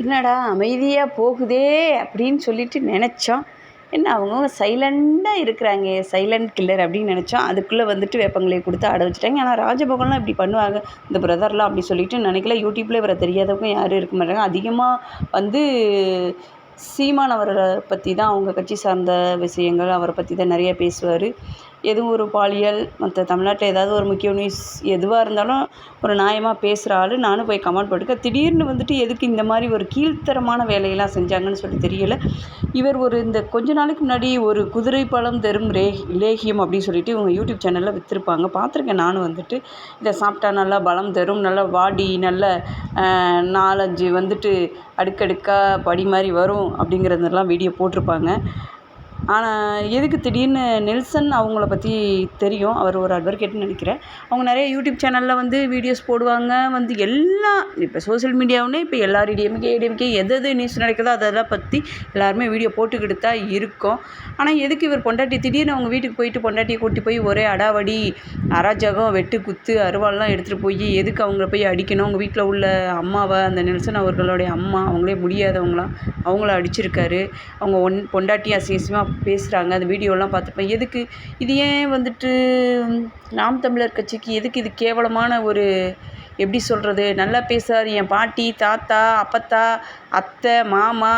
என்னடா அமைதியாக போகுதே அப்படின்னு சொல்லிட்டு நினச்சோம். என்ன அவங்கவுங்க சைலண்டாக இருக்கிறாங்க, சைலண்ட் கில்லர் அப்படின்னு நினச்சோம். அதுக்குள்ளே வந்துட்டு வேப்பங்களையை கொடுத்து அட வச்சுட்டாங்க. ஆனால் ராஜபோகம்லாம் இப்படி பண்ணுவாங்க இந்த பிரதர்லாம் அப்படி சொல்லிட்டு நினைக்கல. யூடியூப்பில் இவரை தெரியாதவங்க யாரும் இருக்க மாட்டாங்க. அதிகமாக வந்து சீமான் அவரை பற்றி தான், அவங்க கட்சி சார்ந்த விஷயங்கள் அவரை பற்றி தான் நிறைய பேசுவார். எதுவும் ஒரு பாலியல் மற்ற தமிழ்நாட்டில் ஏதாவது ஒரு முக்கிய நியூஸ் எதுவாக இருந்தாலும் ஒரு நியாயமாக பேசுகிற ஆள். நானும் போய் கமெண்ட் போட்டுக்க. திடீர்னு வந்துட்டு எதுக்கு இந்த மாதிரி ஒரு கீழ்த்தரமான வேலையெல்லாம் செஞ்சாங்கன்னு சொல்லி தெரியலை. இவர் இந்த கொஞ்ச நாளைக்கு முன்னாடி ஒரு குதிரை பழம் தரும் லேகியம் அப்படின்னு சொல்லிட்டு இவங்க யூடியூப் சேனலில் விற்றுருப்பாங்க. பார்த்துருக்கேன் நானும் வந்துட்டு. இதை சாப்பிட்டா நல்லா பலம் தரும், நல்லா பாடி நல்ல 4-5 வந்துட்டு அடுக்கடுக்காக படி மாதிரி வரும் அப்படிங்கிறதெல்லாம் வீடியோ போட்டிருப்பாங்க. ஆனால் எதுக்கு திடீர்னு நெல்சன் அவங்கள பற்றி தெரியும். அவர் ஒரு அட்வொகேட்னு நினைக்கிறேன். அவங்க நிறைய யூடியூப் சேனலில் வீடியோஸ் போடுவாங்க. எல்லாம் இப்போ சோசியல் மீடியாவுன்னே இப்போ எல்லாரும் டிஎம்கே எது நியூஸ் நடக்குதோ அதெல்லாம் பற்றி எல்லாருமே வீடியோ போட்டுக்கிட்டு தான் இருக்கோம். ஆனால் எதுக்கு இவர் பொண்டாட்டி திடீர்னு அவங்க வீட்டுக்கு போயிட்டு பொண்டாட்டியை கூட்டி போய் ஒரே அடாவடி அராஜகம் வெட்டு குத்து அருவாள்லாம் எடுத்துகிட்டு போய் எதுக்கு அவங்கள போய் அடிக்கணும்? அவங்க வீட்டில் உள்ள அம்மாவை, அந்த நெல்சன் அவர்களுடைய அம்மா, அவங்களே முடியாதவங்களாம், அவங்கள அடிச்சிருக்காரு. அவங்க பொண்டாட்டி அசிங்கமாக பேசுகிறாங்க. அந்த வீடியோலாம் பார்த்துப்பேன். எதுக்கு இது? ஏன் வந்துட்டு நாம் தமிழர் கட்சிக்கு எதுக்கு இது கேவலமான ஒரு எப்படி சொல்கிறது? நல்லா பேசுகிறார். என் பாட்டி, தாத்தா, அப்பத்தா, அத்தை, மாமா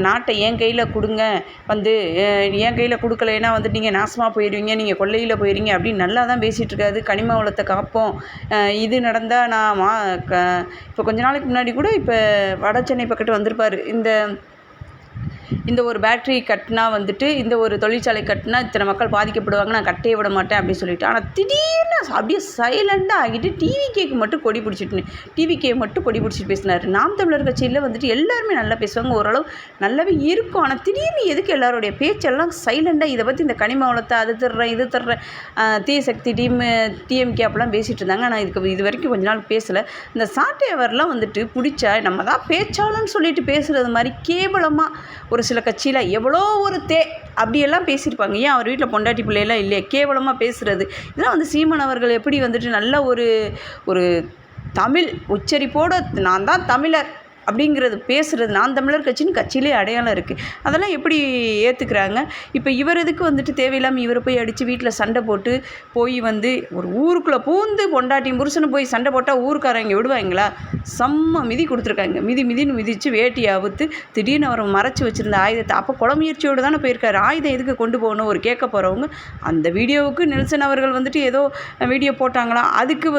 நாட்டை என் கையில் கொடுங்க, என் கையில் கொடுக்கலைன்னா நீங்கள் நாசமாக போயிடுவீங்க, நீங்கள் கொள்ளையில் போயிடுவீங்க அப்படின்னு நல்லா தான் பேசிகிட்டு இருக்காது. கனிம வளத்தை காப்போம், இது நடந்தால் நான் இப்போ கொஞ்ச நாளைக்கு முன்னாடி கூட இப்போ வட சென்னை பக்கத்து வந்திருப்பார். இந்த ஒரு பேட்ரி கட்டினா இந்த ஒரு தொழிற்சாலை கட்டினா இத்தனை மக்கள் பாதிக்கப்படுவாங்க, நான் கட்டையை விட மாட்டேன் அப்படின்னு சொல்லிட்டு. ஆனால் திடீர்னு அப்படியே சைலண்டாக ஆகிட்டு டிவிகேக்கு மட்டும் கொடி பிடிச்சிட்டு பேசினார். நாம் தமிழர் கட்சியில் எல்லாருமே நல்லா பேசுவாங்க, ஓரளவு நல்லாவே இருக்கும். ஆனால் திடீர்னு எதுக்கு எல்லாருடைய பேச்செல்லாம் சைலண்டாக இதை பற்றி இந்த கனிம வளத்தை அது தர்றேன் இது தர்றேன் தீசக்தி டிஎம்கே அப்படிலாம் பேசிகிட்டு இருந்தாங்க. ஆனால் இது வரைக்கும் கொஞ்ச நாள் பேசலை. இந்த சாட்டையவர்லாம் பிடிச்சா நம்ம தான் பேச்சாளன்னு சொல்லிட்டு பேசுகிறது மாதிரி கேவலமாக ஒரு சில கட்சியில் எவ்வளோ ஒரு அப்படியெல்லாம் பேசியிருப்பாங்க. ஏன் அவர் வீட்டில் பொண்டாட்டி பிள்ளையெல்லாம் இல்லையா? கேவலமாக பேசுகிறது இதெல்லாம் சீமான் அவர்கள் எப்படி நல்ல ஒரு தமிழ் உச்சரிப்போடு நான் தான் தமிழர் அப்படிங்கிறது பேசுகிறது, நான் தமிழர் கட்சியிலே அடையாளம் இருக்குது. அதெல்லாம் எப்படி ஏற்றுக்கிறாங்க? இப்போ இவர் எதுக்கு தேவையில்லாமல் இவரை போய் அடித்து வீட்டில் சண்டை போட்டு போய் ஒரு ஊருக்குள்ளே பூந்து பொண்டாட்டியும் புருஷனும் போய் சண்டை போட்டால் ஊருக்காரங்க விடுவாங்களா? செம்ம மிதி கொடுத்துருக்காங்க. மிதின்னு மிதித்து வேட்டி அவுத்து திடீர்னு அவரை மறைச்சி வச்சுருந்த ஆயுதத்தை அப்போ கொலை முயற்சியோடு தானே போயிருக்காரு. ஆயுதம் எதுக்கு கொண்டு போகணும்? ஒரு கேட்க போகிறவங்க அந்த வீடியோவுக்கு நெல்சன் அவர்கள் ஏதோ வீடியோ போட்டாங்களா, அதுக்கு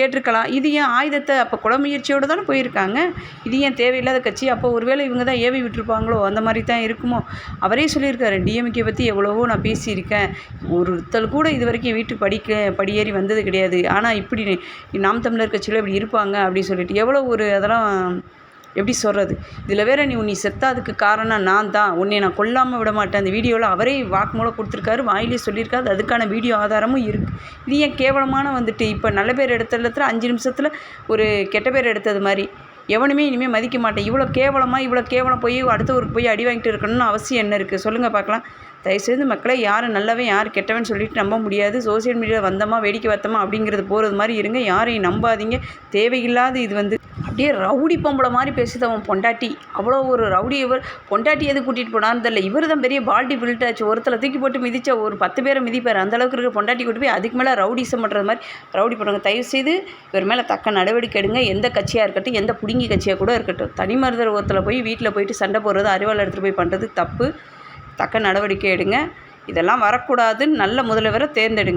கேட்டிருக்கலாம். இது ஏன் ஆயுதத்தை அப்போ கொலை முயற்சியோடு தானே போயிருக்காங்க. இது ஏன் தேவையில்லாத கட்சி? அப்போ ஒருவேளை இவங்க தான் ஏவி விட்டுருப்பாங்களோ, அந்த மாதிரி தான் இருக்குமோ. அவரே சொல்லியிருக்காரு, டிஎம்கே பற்றி எவ்வளவோ நான் பேசியிருக்கேன், ஒருத்தர் கூட இது வரைக்கும் வீட்டுக்கு படியேறி வந்தது கிடையாது. ஆனால் இப்படி நாம் தமிழர் கட்சியில் இப்படி இருப்பாங்க அப்படின்னு சொல்லிட்டு எவ்வளோ ஒரு அதெல்லாம் எப்படி சொல்கிறது? இதில் வேறு நீ செத்தாதுக்கு காரணம் நான் தான், உன்னை நான் கொல்லாமல் விட மாட்டேன். அந்த வீடியோவில் அவரே வாக்குமூலம் கொடுத்துருக்காரு, வாயிலே சொல்லியிருக்காரு, அதுக்கான வீடியோ ஆதாரமும் இருக்குது. இது ஏன் கேவலமான இப்போ நல்ல பேர் எடுத்த 5 நிமிஷத்தில் ஒரு கெட்ட பேர் எடுத்தது மாதிரி எவனுமே இனிமேல் மதிக்க மாட்டேன். இவ்வளோ கேவலம் போய் அடுத்தவருக்கு போய் அடி வாங்கிட்டு இருக்கணும்னு அவசியம் என்ன இருக்குது? சொல்லுங்கள் பார்க்கலாம். தயவுசெய்து மக்களை யார் நல்லவன் யார் கெட்டவன் சொல்லிட்டு நம்ப முடியாது. சோசியல் மீடியாவில் வந்தோமா வேடிக்கை பார்த்தோமா அப்படிங்கிறது போகிறது மாதிரி இருங்க. யாரையும் நம்பாதீங்க. தேவையில்லாத இது அப்படியே ரவுடி பொம்பளை மாதிரி பேசுது அவன் பொண்டாட்டி. அவ்வளோ ஒரு ரவுடி. இவர் பொண்டாட்டி எது கூட்டிகிட்டு போனான்னு தெரியல. இவர் தான் பெரிய பால்டி பில்ட்டாச்சு. ஒருத்தரை தூக்கி போட்டு மிதிச்சா ஒரு 10 பேரை மிதிப்பார். அந்தளவுக்கு இருக்கிற பொண்டாட்டி கூட்டி போய் அதுக்கு மேலே ரவுடிசம் பண்ணுறது மாதிரி ரவுடி பண்ணுறாங்க. தயவுசெய்து இவர் மேலே தக்க நடவடிக்கை எடுங்க. எந்த கட்சியாக இருக்கட்டும், எந்த புடுங்கி கட்சியாக கூட இருக்கட்டும், தனி மனிதர் ஒருத்தரை போய் வீட்டில் போயிட்டு சண்டை போடுறது, அறிவாள் எடுத்துகிட்டு போய் பண்ணுறது தப்பு. தக்க நடவடிக்கை எடுங்க. இதெல்லாம் வரக்கூடாதுன்னு நல்ல முதல்வரை தேர்ந்தெடுங்க.